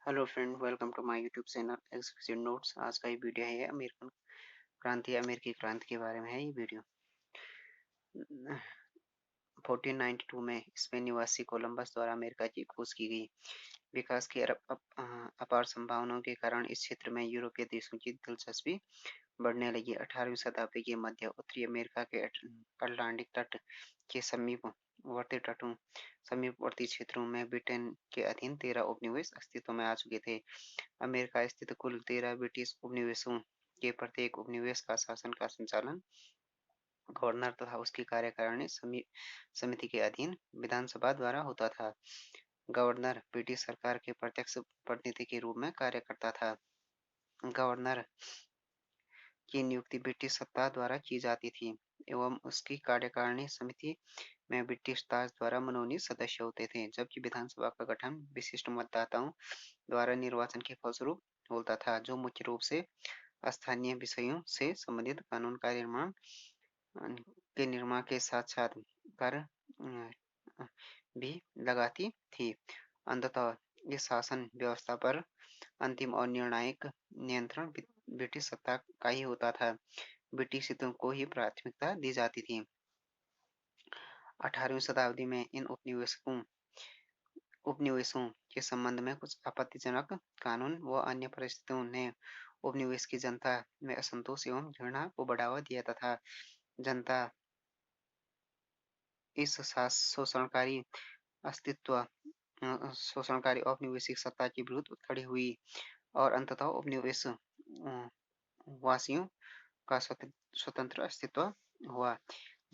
Hello friend, welcome to my YouTube channel exclusive notes. आज का ये वीडियो है अमेरिकी क्रांति के बारे में है। ये वीडियो 1492 में स्पेन निवासी कोलंबस द्वारा अमेरिका की खोज की गई। विकास की अपार संभावनाओं के कारण इस क्षेत्र में यूरोपीय देशों की दिलचस्पी बढ़ने लगी। 18वीं शताब्दी के मध्य उत्तरी अमेरिका के अटलांटिक तट के समीपवर्ती क्षेत्रों में ब्रिटेन के अधीन 13 उपनिवेश अस्तित्व में आ चुके थे। अमेरिका स्थित कुल 13 ब्रिटिश उपनिवेशों के प्रत्येक उपनिवेश का शासन का संचालन गवर्नर तथा उसकी कार्यकारिणी समिति के अधीन विधानसभा द्वारा होता था। गवर्नर ब्रिटिश सरकार के प्रत्यक्ष प्रतिनिधि के रूप में कार्य करता था। गवर्नर की नियुक्ति ब्रिटिश सत्ता द्वारा की जाती थी एवं उसकी कार्यकारिणी समिति में ब्रिटिश ताज द्वारा मनोनीत सदस्य होते थे, जबकि विधानसभा का गठन विशिष्ट मतदाताओं द्वारा निर्वाचन के फलस्वरूप होता था, जो मुख्य रूप से स्थानीय विषयों से संबंधित कानून का निर्माण के साथ साथ कर भी लगाती थी। अंततः इस शासन व्यवस्था पर अंतिम और निर्णायक नियंत्रण ब्रिटिश सत्ता का ही होता था। ब्रिटिश हितों को ही प्राथमिकता दी जाती थी। 18वीं शताब्दी में इन उपनिवेशों के संबंध में कुछ आपत्तिजनक कानून व अन्य परिस्थितियों ने उपनिवेश की जनता में असंतोष एवं घृणा को बढ़ावा दिया तथा जनता इस शोषणकारी औपनिवेशिक सत्ता के विरुद्ध खड़ी हुई और अंततः उपनिवेश वासियों का स्वतंत्र अस्तित्व हुआ।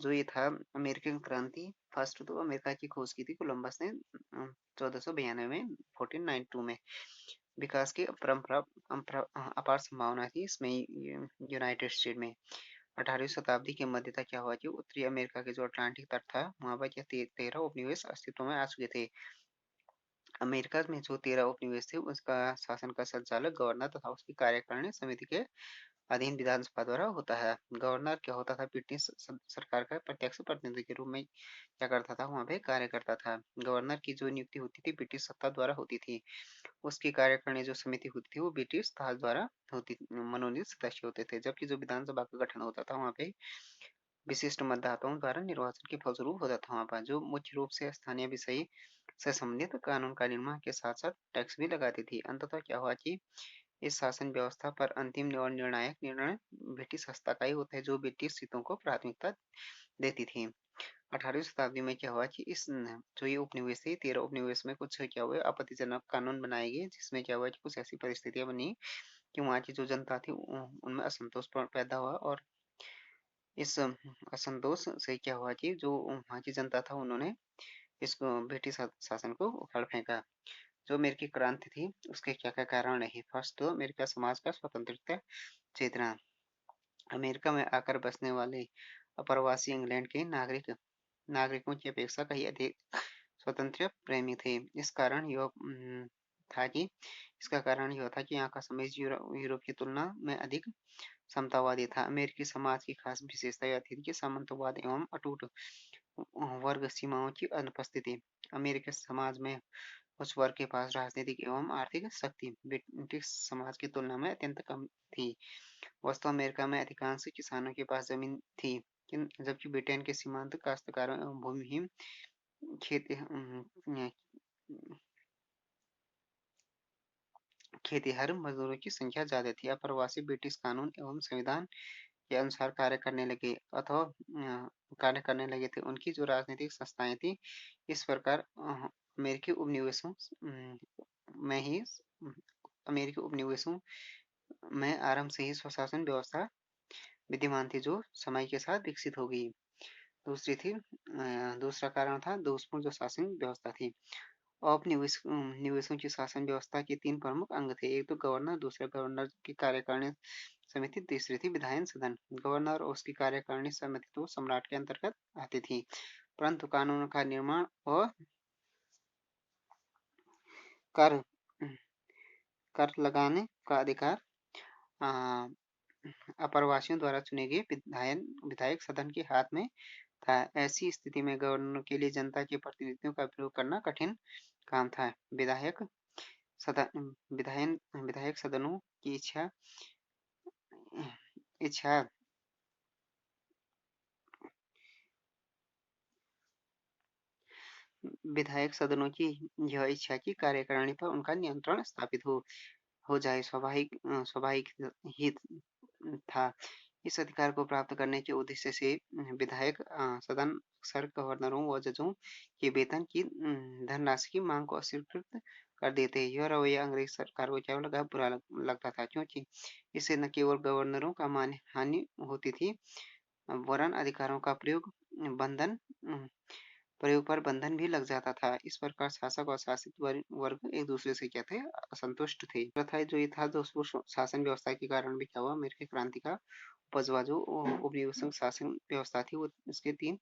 जो ये था अमेरिकन क्रांति। फर्स्ट तो अमेरिका की खोज की थी कोलंबस ने 1492 में 1492 में। विकास की अपार संभावना थी इसमें यूनाइटेड स्टेट में। 18वीं शताब्दी के मध्य तक क्या हुआ कि उत्तरी अमेरिका के जो अटलांटिक तट था वहां पर 13 उपनिवेश अस्तित्व में आ चुके थे। अमेरिका में जो 13 उपनिवेश थे उसका शासन का संचालक गवर्नर तथा उसकी कार्यकारिणी समिति के अधीन विधानसभा द्वारा होता है। गवर्नर क्या होता था, ब्रिटिश सरकार का प्रत्यक्ष प्रतिनिधि के रूप में क्या करता था, वहां पे कार्य करता था। गवर्नर की जो नियुक्ति होती थी ब्रिटिश सत्ता द्वारा होती थी। उसकी कार्यकारिणी जो समिति होती थी वो ब्रिटिश ताज द्वारा होती मनोनीत सदस्य होते थे, जबकि जो विधानसभा का गठन होता था वहां पे विशिष्ट मतदाताओं द्वारा निर्वाचन के फलस्वरूप होता था। वहां पर जो मुख्य रूप से स्थानीय विषय से संबंधित कानून का निर्माण के साथ साथ टैक्स भी लगाती थी। अंततः क्या हुआ कि इस शासन व्यवस्था पर अंतिम और निर्णायक निर्णय ब्रिटिश सत्ता का ही होता है, जो ब्रिटिश हितों को प्राथमिकता देती थी। 18वीं शताब्दी में क्या हुआ कि इस जो ये उपनिवेश थे 13 उपनिवेश में कुछ क्या हुआ आपत्तिजनक कानून बनाए गए, जिसमें क्या हुआ कि कुछ ऐसी परिस्थितियां बनी कि वहाँ की जो जनता थी उनमें असंतोष पैदा हुआ और इस असंतोष से क्या हुआ कि जो वहाँ की जनता था उन्होंने इसको ब्रिटिश शासन को उखाड़ फेंका। जो अमेरिकी क्रांति थी उसके क्या क्या कारण रहे। फर्स्ट तो अमेरिका समाज का स्वतंत्रता चेतना। अमेरिका में आकर बसने वाले अप्रवासी इंग्लैंड के नागरिकों की अपेक्षा कहीं अधिक स्वतंत्र प्रेमी थे। था कि इसका कारण यह था कि यहाँ का समाज यूरोप की तुलना में अधिक समतावादी था। अमेरिकी समाज की खास विशेषता यह थी कि सामंतवाद एवं अटूट वर्ग सीमाओं की अनुपस्थिति। अमेरिकी समाज में उस वर्ग के पास राजनीतिक एवं आर्थिक शक्ति ब्रिटिश समाज की तुलना में अत्यंत कम थी। वस्तु अमेरिका में अधिकांश किसानों के पास जमीन थी, जबकि ब्रिटेन के सीमांत काश्तकारों एवं भूमिहीन खेती खेतिहर मजदूरों की संख्या ज्यादा थी। अप्रवासी ब्रिटिश कानून एवं संविधान के अनुसार कार्य करने लगे थे। उनकी जो राजनीतिक संस्थाएं थी इस प्रकार अमेरिकी उपनिवेशों में ही अमेरिकी उपनिवेशों में आरंभ से ही स्वशासन व्यवस्था विद्यमान थी, जो समय के साथ विकसित हो गई। दूसरा कारण था दोषपूर्ण जो शासन व्यवस्था थी। निवेशों की शासन व्यवस्था के 3 प्रमुख अंग थे। एक तो गवर्नर, दूसरा गवर्नर की कार्यकारिणी समिति, तीसरी थी विधायन सदन। गवर्नर और उसकी कार्यकारिणी समिति तो सम्राट के अंतर्गत आती थी, परंतु कानून का निर्माण और कर कर लगाने का अधिकार अप्रवासियों द्वारा चुने गए विधायक सदन के हाथ में था। ऐसी स्थिति में गवर्नर के लिए जनता के प्रतिनिधियों का प्रयोग करना कठिन काम था। विधायक सदन विधायक सदनों की इच्छा विधायक सदनों की यह इच्छा की कार्यकारिणी पर उनका नियंत्रण स्थापित हो जाए स्वाभाविक ही था। इस अधिकार को प्राप्त करने के उद्देश्य से विधायक सदन अक्सर गवर्नरों व जजों के वेतन की धनराशि की मांग को अस्वीकृत कर देते। यह रवैया अंग्रेज सरकार को केवल बुरा लगता था, क्योंकि इससे न केवल गवर्नरों का मान हानि होती थी, वरन अधिकारों का बंधन प्रयोग पर बंधन भी लग जाता था। इस प्रकार शासक और शासित वर्ग एक दूसरे से क्या थे, असंतुष्ट थे। प्रथा जो ये था, दोस्तों, शासन व्यवस्था के कारण भी क्या हुआ, अमेरिकी क्रांति का उपजवा जो उपनिवेशिक शासन व्यवस्था थी, वो इसके 3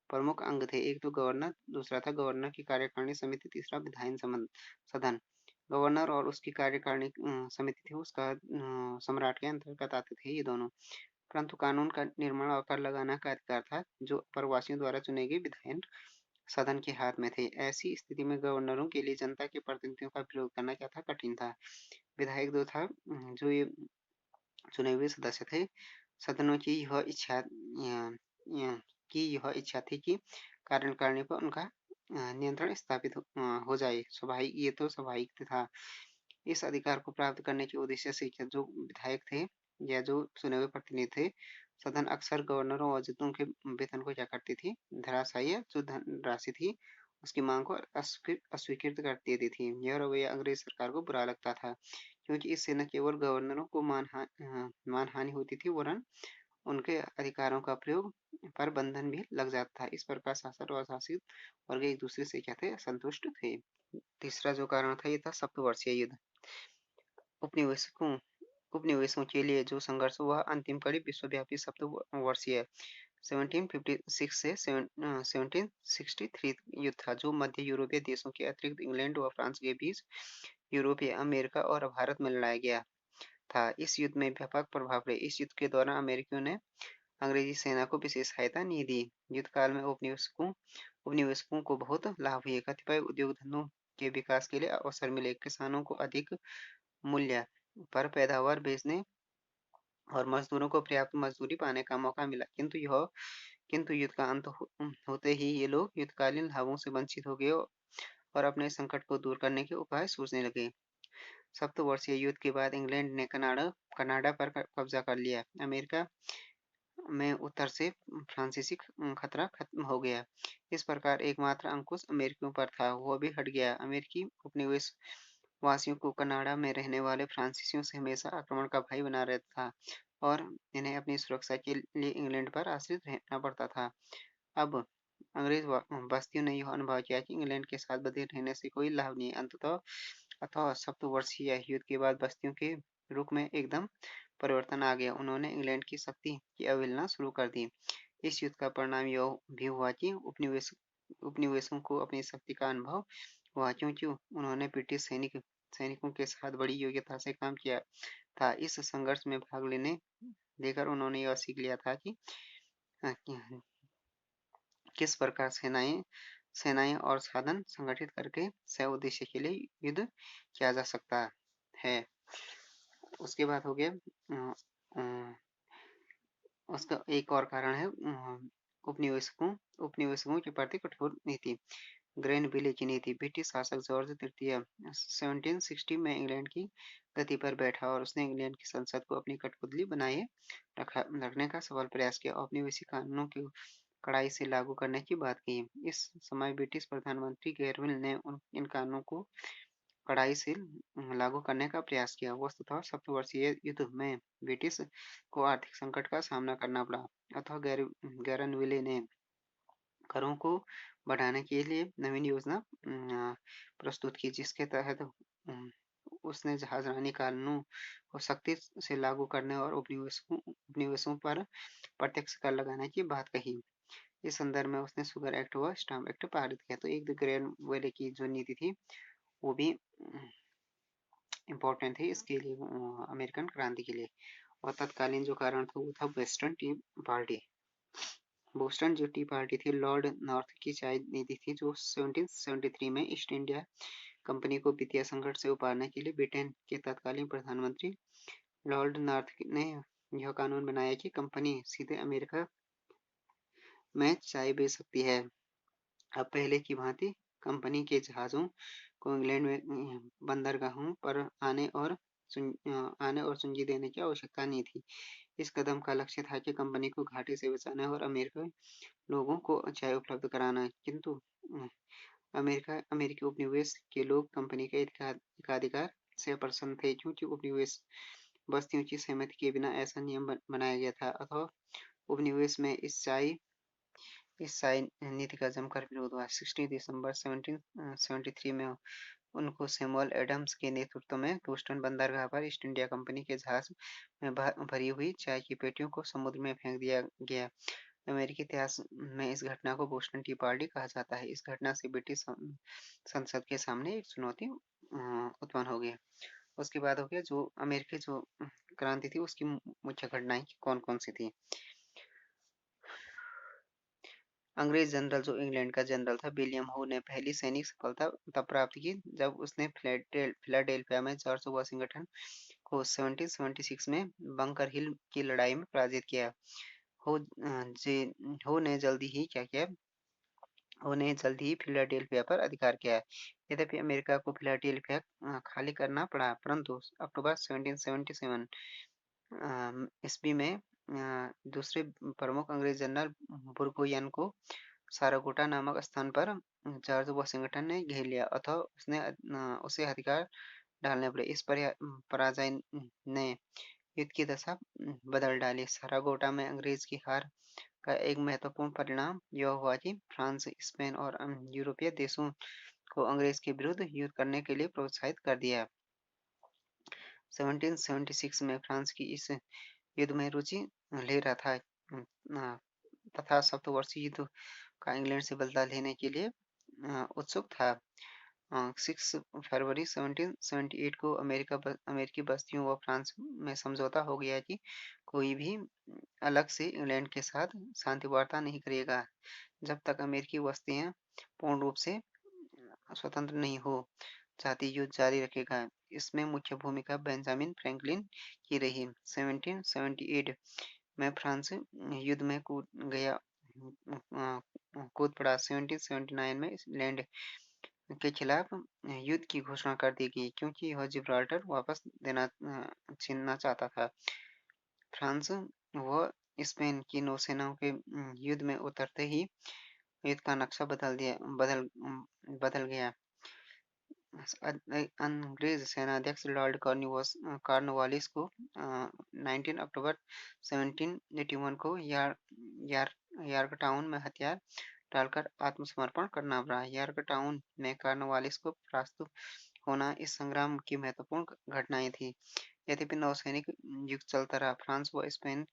प्रमुख अंग थे। एक तो गवर्नर, दूसरा था गवर्नर की कार्यकारिणी समिति, तीसरा विधायन सदन। गवर्नर और उसकी कार्यकारिणी समिति थी, उसका सम्राट के अंतर्गत आते थे ये दोनों। परंतु कानून का निर्माण और कर लगाना का अधिकार था, जो प्रवासियों द्वारा चुने गए विधायन सदन के हाथ में थे। ऐसी स्थिति में गवर्नरों के लिए जनता के प्रतिनिधियों का विरोध करना क्या था, कठिन था। विधायक जो था, जो ये चुने हुए सदस्य थे, सदनों की यह इच्छा थी कि कार्यकारिणी पर उनका नियंत्रण स्थापित हो जाए। स्वाभाविक, ये तो स्वाभाविक था। इस अधिकार को प्राप्त करने के उद्देश्य से जो विधायक थे या जो चुने हुए प्रतिनिधि थे, सदन अक्सर गवर्नरों और जजों के वेतन को क्या करती थी, धराशायी जो धनराशि थी उसकी मांग को अस्वीकृत कर देती थी। यह रवैया अंग्रेज सरकार को बुरा लगता था, क्योंकि इससे न केवल गवर्नरों को मानहानि होती थी, वरन उनके अधिकारों का प्रयोग पर बंधन भी लग जाता था। इस प्रकार शासक और शासित वर्ग एक दूसरे से क्या थे, असंतुष्ट थे। तीसरा जो कारण था, ये था सप्तवर्षीय युद्ध। उपनिवेशकों उपनिवेशों के लिए जो संघर्ष हुआ, अंतिम कड़ी विश्वव्यापी सप्तवर्षीय 1756 से 1763 युद्ध था, जो मध्य यूरोपीय देशों के अतिरिक्त इंग्लैंड व फ्रांस के बीच यूरोपीय, अमेरिका और भारत में लड़ाया गया था। इस युद्ध में व्यापक प्रभाव रहे। इस युद्ध के दौरान अमेरिकियों ने अंग्रेजी सेना को विशेष सहायता नहीं दी। युद्ध काल में उपनिवेशकों को बहुत लाभ हुए। कतिपय उद्योग धंधों के विकास के लिए अवसर मिले। किसानों को अधिक मूल्य पर पैदावार बेचने और मजदूरों को पर्याप्त मजदूरी पाने का मौका मिला। किंतु युद्ध का अंत होते ही ये लोग युद्धकालीन लाभों से वंचित हो गए और अपने संकट को दूर करने के उपाय सोचने लगे। सप्तवर्षीय युद्ध के बाद इंग्लैंड ने कनाडा पर कब्जा कर लिया। अमेरिका में उत्तर से फ्रांसीसी खतरा खत्म हो गया। इस प्रकार एकमात्र अंकुश अमेरिकियों पर था, वह भी हट गया। अमेरिकी उपनिवेश वासियों को कनाडा में रहने वाले फ्रांसीसियों से हमेशा आक्रमण का भय बना रहता था और इन्हें अपनी सुरक्षा के लिए इंग्लैंड पर आश्रित रहना पड़ता था। अब अंग्रेज बस्तियों ने यह अनुभव किया कि इंग्लैंड के साथ बंधे रहने से कोई लाभ नहीं। अंततः अथवा सप्तवर्षीय युद्ध के बाद बस्तियों के रुख में एकदम परिवर्तन आ गया। उन्होंने इंग्लैंड की शक्ति की अवहेलना शुरू कर दी। इस युद्ध का परिणाम यह भी हुआ कि उपनिवेशों को अपनी शक्ति का अनुभव हुआ, क्योंकि उन्होंने ब्रिटिश सैनिकों के साथ बड़ी योग्यता से काम किया था। इस संघर्ष में भाग लेने देकर उन्होंने यह सीख लिया था कि किस प्रकार सेनाएं और साधन संगठित करके सह उद्देश्य के लिए युद्ध किया जा सकता है। उसके बाद हो गया उसका एक और कारण है उपनिवेशकों के प्रति कठोर नीति। ग्रेनविले की नीति। ब्रिटिश शासक जॉर्ज तृतीय 1760 में इंग्लैंड की गद्दी पर बैठा और उसने इंग्लैंड की संसद को अपनी कठपुतली बनाए रखने का सफल प्रयास किया। औपनिवेशिक कानूनों को कड़ाई से लागू करने की बात कही। इस समय ब्रिटिश प्रधानमंत्री ग्रेनविल ने इन कानूनों को कड़ाई से लागू करने का प्रयास किया। वस्तुतः सप्तवर्षीय युद्ध में ब्रिटिश को आर्थिक संकट का सामना करना पड़ा, अतः ग्रेनविले ने करों को बढ़ाने के लिए नवीन योजना प्रस्तुत की, जिसके तहत उसने जहाजरानी कानूनों को सख्ती से लागू करने और उपनिवेशों पर प्रत्यक्ष कर लगाने की बात कही। इस संदर्भ में उसने शुगर एक्ट व स्टाम्प एक्ट पारित किया। तो एक ग्रेनविले की जो नीति थी, वो भी इम्पोर्टेंट थी इसके लिए, अमेरिकन क्रांति के लिए। और तत्कालीन जो कारण था, वो था वेस्टर्न टी पार्टी। बोस्टन जो टी पार्टी थी, लॉर्ड नॉर्थ की चाय नीति थी, जो 1773 में ईस्ट इंडिया कंपनी को वित्तीय संकट से उबारने के लिए ब्रिटेन के तत्कालीन प्रधानमंत्री लॉर्ड नॉर्थ ने यह कानून बनाया कि कंपनी सीधे अमेरिका में चाय बेच सकती है। अब पहले की भांति कंपनी के जहाजों को इंग्लैंड में बंदरगाहों पर आने और सुंजी देने की आवश्यकता नहीं थी। इस कदम का लक्ष्य था कि कंपनी को घाटे से बचाना और अमेरिकी लोगों को चाय उपलब्ध कराना, किंतु अमेरिकी उपनिवेश के लोग कंपनी के एकाधिकार से प्रसन्न थे, क्योंकि उपनिवेश बस्तियों की सहमति के बिना ऐसा नियम बनाया गया था। अतः उपनिवेश में इस नीति का जमकर विरोध हुआ। 16 दिसंबर 1773 में उनको सैमुअल एडम्स के नेतृत्व में ह्यूस्टन बंदरगाह पर ईस्ट इंडिया कंपनी के जहाज में भरी हुई चाय की पेटियों को समुद्र में फेंक दिया गया। अमेरिकी इतिहास में इस घटना को बोस्टन टी पार्टी कहा जाता है। इस घटना से ब्रिटिश संसद के सामने एक चुनौती उत्पन्न हो गई। उसके बाद हो गया जो अमेरिकी जो क्रांति थी उसकी मुख्य घटनाएं कौन कौन सी थी। अंग्रेज जनरल जो इंग्लैंड का जनरल था विलियम हू ने पहली सैनिक सफलता तब प्राप्त की जब उसने फिलाडेल्फिया में जॉर्ज वाशिंगटन को 1776 में बंकर हिल की लड़ाई में पराजित किया। हो हो ने जल्दी ही क्या किया उन्हें जल्द ही फिलाडेल्फिया पर अधिकार किया। यद्यपि अमेरिका को फिलाडेल्फिया खाली करना पड़ा, परंतु अक्टूबर 1777 ईस्वी में दूसरे प्रमुख अंग्रेज जनरल बुरगोयन को सारागोटा नामक स्थान पर जॉर्ज वाशिंगटन ने घेर लिया, अतः उसे हथियार डालने पड़े। इस पराजय ने युद्ध की दशा बदल डाली। सारागोटा में अंग्रेज की हार का एक महत्वपूर्ण परिणाम यह हुआ कि फ्रांस, स्पेन और यूरोपीय देशों को अंग्रेज के विरुद्ध युद्ध करने के लिए प्रोत्साहित कर दिया। 1776 में फ्रांस की इस युद्ध में रुचि ले रहा था तथा सप्तवर्षीय युद्ध का इंग्लैंड से बदला लेने के लिए उत्सुक था। 6 फरवरी 1778 को अमेरिकी बस्तियों व फ्रांस में समझौता हो गया कि कोई भी अलग से इंग्लैंड के साथ शांति वार्ता नहीं करेगा जब तक अमेरिकी बस्तियां पूर्ण रूप से स्वतंत्र नहीं हो जाती। युद्ध जारी रखेगा। इसमें मुख्य भूमिका बेंजामिन फ्रैंकलिन की रही। 1778 में फ्रांस युद्ध में कूद पड़ा। 1779 में इंग्लैंड के खिलाफ युद्ध की घोषणा कर दी गई क्योंकि यह जिब्राल्टर वापस छीनना चाहता था। फ्रांस व स्पेन की नौसेनाओं के युद्ध में उतरते ही युद्ध का नक्शा बदल गया। अंग्रेज सेनाध्यक्ष लॉर्ड कॉर्नवालिस को 19 अक्टूबर 1781 को यॉर्कटाउन में हथियार डालकर आत्मसमर्पण करना पड़ा। यॉर्कटाउन में कॉर्नवालिस को परास्त होना इस संग्राम की महत्वपूर्ण घटनाएं थी। यद्यपि नौसैनिक युद्ध चलता रहा, फ्रांस व स्पेन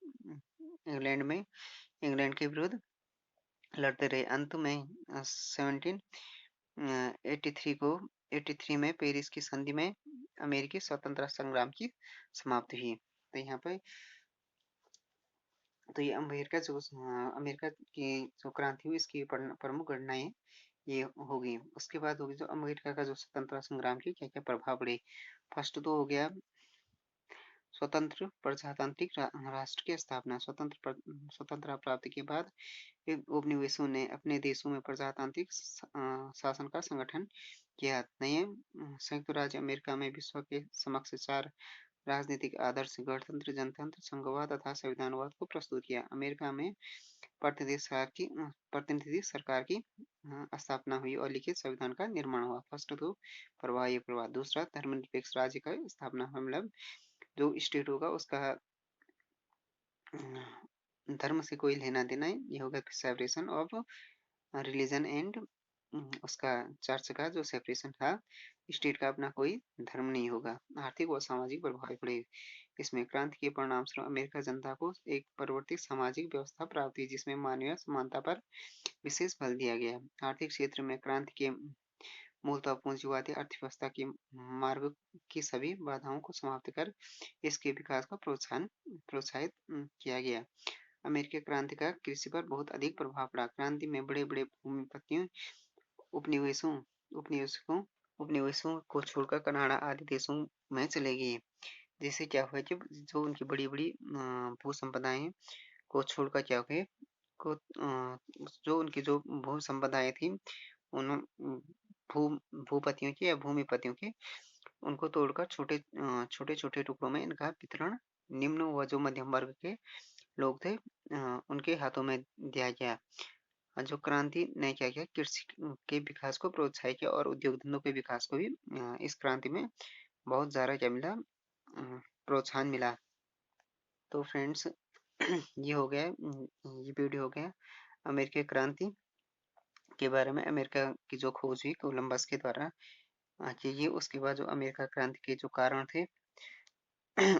इंग्लैंड के विरुद्ध लड़ते रहे। अंत में 1783 में पेरिस की संधि में अमेरिकी स्वतंत्रता संग्राम की समाप्ति हुई। तो यहाँ पे तो ये अमेरिका की जो क्रांति हुई इसकी प्रमुख घटनाएं ये होगी। उसके बाद होगी जो अमेरिका का जो स्वतंत्रता संग्राम की क्या क्या प्रभाव पड़े। फर्स्ट तो हो गया स्वतंत्र प्रजातांत्रिक राष्ट्र की स्थापना। स्वतंत्रता प्राप्ति के बाद उपनिवेशों ने अपने देशों में प्रजातांत्रिक शासन का संगठन किया। नए संयुक्त राज्य अमेरिका में विश्व के समक्ष 4 राजनीतिक आदर्श गणतंत्र, जनतंत्र, संघवाद तथा संविधानवाद को प्रस्तुत किया। अमेरिका में प्रतिनिधि सरकार की स्थापना हुई और लिखित संविधान का निर्माण हुआ। फर्स्ट तो प्रवाह। दूसरा धर्मनिरपेक्ष राज्य का स्थापना, मतलब जो स्टेट होगा उसका धर्म से कोई लेना देना ये होगा सेपरेशन ऑफ रिलीजन एंड उसका चर्च का जो सेपरेशन था। स्टेट का अपना कोई धर्म नहीं होगा। आर्थिक व सामाजिक प्रभाव पड़े। इसमें क्रांति के परिणाम स्वरूप अमेरिका जनता को एक परिवर्तित सामाजिक व्यवस्था प्राप्त हुई जिसमें मानवीय समानता पर विशेष बल दिया गया। आर्थिक क्षेत्र में क्रांति के मूलतः पूंजीवादी अर्थव्यवस्था के मार्ग की सभी बाधाओं को समाप्त कर इसके विकास को प्रोत्साहित किया गया। अमेरिकी क्रांति का कृषि पर बहुत अधिक प्रभाव पड़ा। क्रांति में बड़े बड़े भूमिपतियों उपनिवेशों उपनिवेशों को छोड़कर कनाडा आदि देशों में चले गए। जिससे क्या हुआ, जब जो उनकी बड़ी-बड़ी भू संपदाएँ को छोड़कर क्या हुए, को जो उनकी जो भू संपदाएँ थी, उन भू भूपतियों की या भूमिपतियों की, उनको तोड़कर छोटे-छोटे टुकड़ों में इनका वितरण निम्न व जो मध्यम वर्ग के लोग थे उनके हाथों में दिया गया। जो क्रांति ने क्या किया, कृषि के विकास को प्रोत्साहित किया और उद्योग धंधों के विकास को भी इस क्रांति में बहुत ज़्यादा क्या मिला, प्रोत्साहन मिला। तो फ्रेंड्स ये हो गया, ये वीडियो हो गया अमेरिकी क्रांति के बारे में। अमेरिका की जो खोज हुई कोलंबस के द्वारा की गई, उसके बाद जो अमेरिका क्रांति के जो कारण थे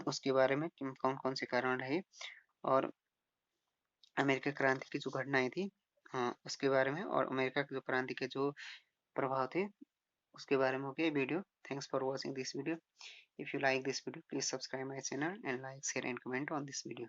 उसके बारे में कौन-कौन से कारण रहे, और अमेरिका क्रांति की जो घटनाएं थी उसके बारे में, और अमेरिका की जो क्रांति के जो प्रभाव थे उसके बारे में हो गया video. Thanks for watching this video. If you like this video, please subscribe my channel and like, share and comment on this video.